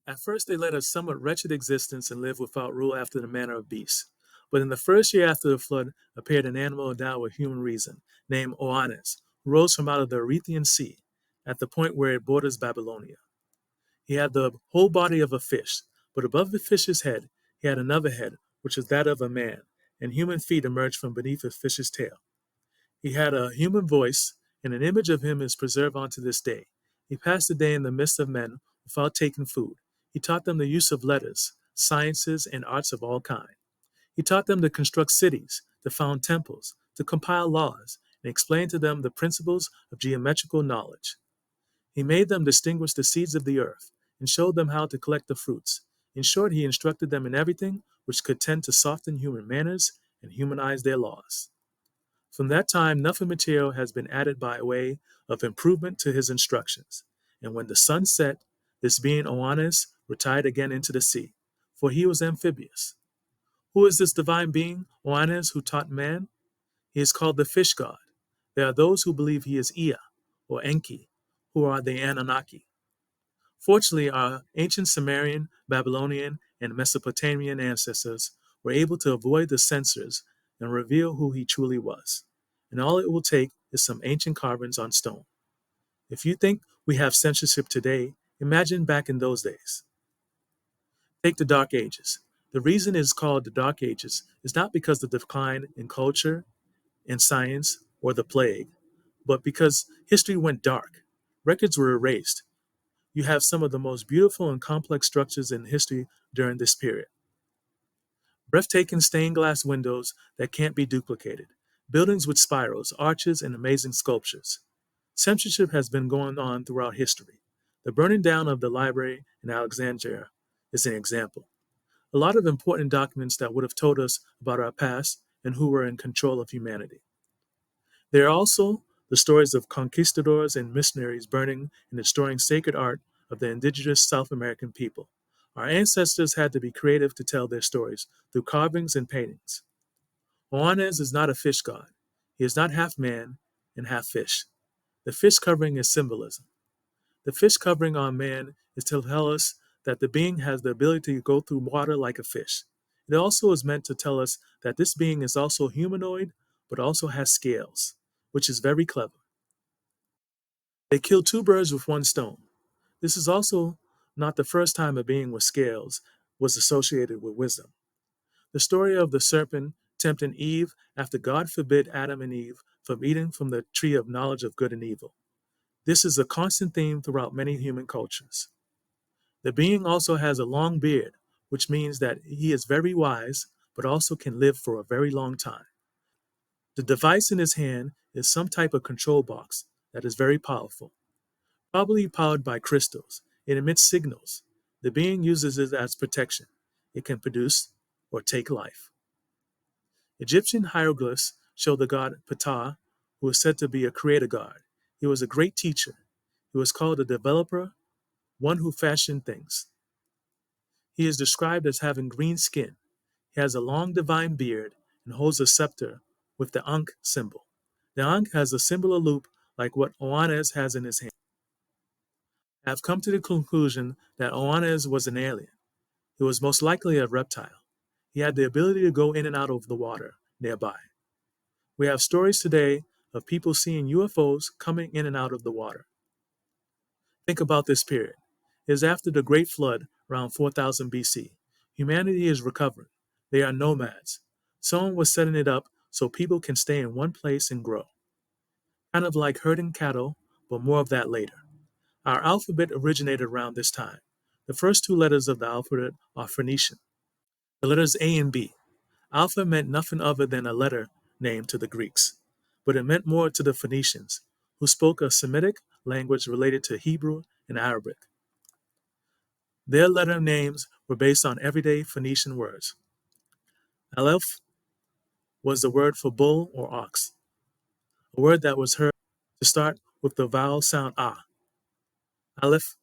At first, they led a somewhat wretched existence and lived without rule after the manner of beasts. But in the first year after the flood appeared an animal endowed with human reason, named Oannes, who rose from out of the Erythraean Sea, at the point where it borders Babylonia. He had the whole body of a fish, but above the fish's head he had another head, which was that of a man, and human feet emerged from beneath the fish's tail. He had a human voice, and an image of him is preserved unto this day. He passed the day in the midst of men without taking food. He taught them the use of letters, sciences, and arts of all kinds. He taught them to construct cities, to found temples, to compile laws, and explain to them the principles of geometrical knowledge. He made them distinguish the seeds of the earth, and showed them how to collect the fruits. In short, he instructed them in everything which could tend to soften human manners and humanize their laws. From that time, nothing material has been added by way of improvement to his instructions. And when the sun set, this being Oannes retired again into the sea, for he was amphibious. Who is this divine being, Oannes, who taught man? He is called the fish god. There are those who believe he is Ea, or Enki, who are the Anunnaki. Fortunately, our ancient Sumerian, Babylonian, and Mesopotamian ancestors were able to avoid the censors and reveal who he truly was. And all it will take is some ancient carvings on stone. If you think we have censorship today, imagine back in those days. Take the Dark Ages. The reason it is called the Dark Ages is not because of the decline in culture, in science, or the plague, but because history went dark. Records were erased. You have some of the most beautiful and complex structures in history during this period. Breathtaking stained glass windows that can't be duplicated, buildings with spirals, arches, and amazing sculptures. Censorship has been going on throughout history. The burning down of the library in Alexandria is an example. A lot of important documents that would have told us about our past and who were in control of humanity. There are also the stories of conquistadors and missionaries burning and destroying sacred art of the indigenous South American people. Our ancestors had to be creative to tell their stories through carvings and paintings. Oannes is not a fish god. He is not half man and half fish. The fish covering is symbolism. The fish covering on man is to tell us that the being has the ability to go through water like a fish. It also is meant to tell us that this being is also humanoid, but also has scales, which is very clever. They killed two birds with one stone. This is also not the first time a being with scales was associated with wisdom. The story of the serpent tempting Eve after God forbid Adam and Eve from eating from the tree of knowledge of good and evil. This is a constant theme throughout many human cultures. The being also has a long beard, which means that he is very wise, but also can live for a very long time. The device in his hand is some type of control box that is very powerful, probably powered by crystals. It emits signals. The being uses it as protection. It can produce or take life. Egyptian hieroglyphs show the god Ptah, who is said to be a creator god. He was a great teacher. He was called a developer, one who fashioned things. He is described as having green skin. He has a long divine beard and holds a scepter with the Ankh symbol. The Ankh has a similar loop like what Oannes has in his hand. I have come to the conclusion that Oannes was an alien. He was most likely a reptile. He had the ability to go in and out of the water nearby. We have stories today of people seeing UFOs coming in and out of the water. Think about this period. It is after the Great Flood around 4000 BC. Humanity is recovering. They are nomads. Someone was setting it up so people can stay in one place and grow. Kind of like herding cattle, but more of that later. Our alphabet originated around this time. The first two letters of the alphabet are Phoenician. The letters A and B. Alpha meant nothing other than a letter name to the Greeks, but it meant more to the Phoenicians, who spoke a Semitic language related to Hebrew and Arabic. Their letter names were based on everyday Phoenician words. Aleph was the word for bull or ox, a word that was heard to start with the vowel sound ah. Aleph,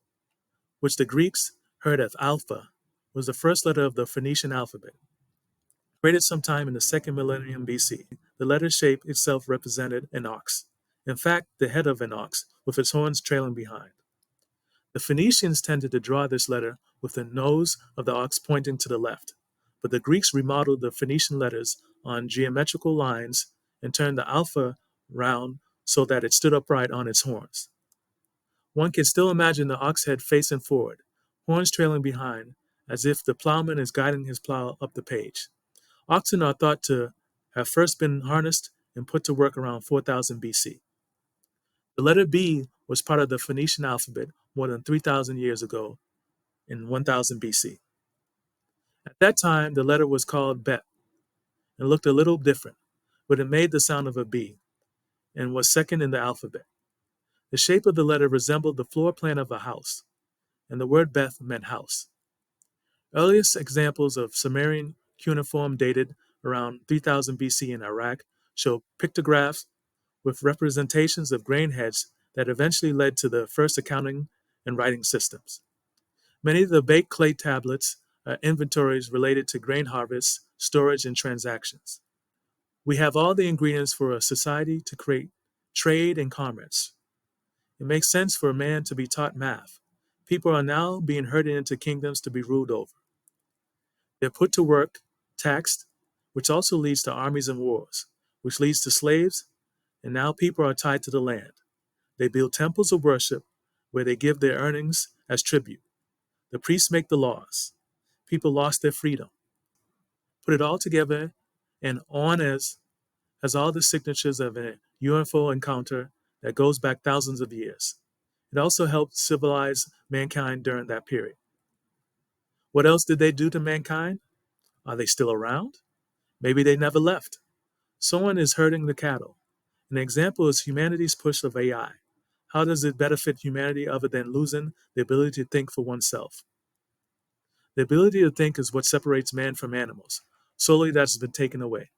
which the Greeks heard as alpha, was the first letter of the Phoenician alphabet. Created sometime in the second millennium BC, the letter shape itself represented an ox. In fact, the head of an ox, with its horns trailing behind. The Phoenicians tended to draw this letter with the nose of the ox pointing to the left, but the Greeks remodeled the Phoenician letters on geometrical lines and turned the alpha round so that it stood upright on its horns. One can still imagine the ox head facing forward, horns trailing behind, as if the plowman is guiding his plow up the page. Oxen are thought to have first been harnessed and put to work around 4000 BC. The letter B was part of the Phoenician alphabet more than 3,000 years ago in 1000 BC. At that time, the letter was called Bet and looked a little different, but it made the sound of a B and was second in the alphabet. The shape of the letter resembled the floor plan of a house, and the word Beth meant house. Earliest examples of Sumerian cuneiform dated around 3000 BC in Iraq show pictographs with representations of grain heads that eventually led to the first accounting and writing systems. Many of the baked clay tablets are inventories related to grain harvests, storage, and transactions. We have all the ingredients for a society to create trade and commerce. It makes sense for a man to be taught math. People are now being herded into kingdoms to be ruled over. They're put to work, taxed, which also leads to armies and wars, which leads to slaves, and now people are tied to the land. They build temples of worship where they give their earnings as tribute. The priests make the laws. People lost their freedom. Put it all together, and Oannes has all the signatures of a UFO encounter that goes back thousands of years. It also helped civilize mankind during that period. What else did they do to mankind? Are they still around? Maybe they never left. Someone is herding the cattle. An example is humanity's push of AI. How does it benefit humanity other than losing the ability to think for oneself? The ability to think is what separates man from animals. Solely that's been taken away.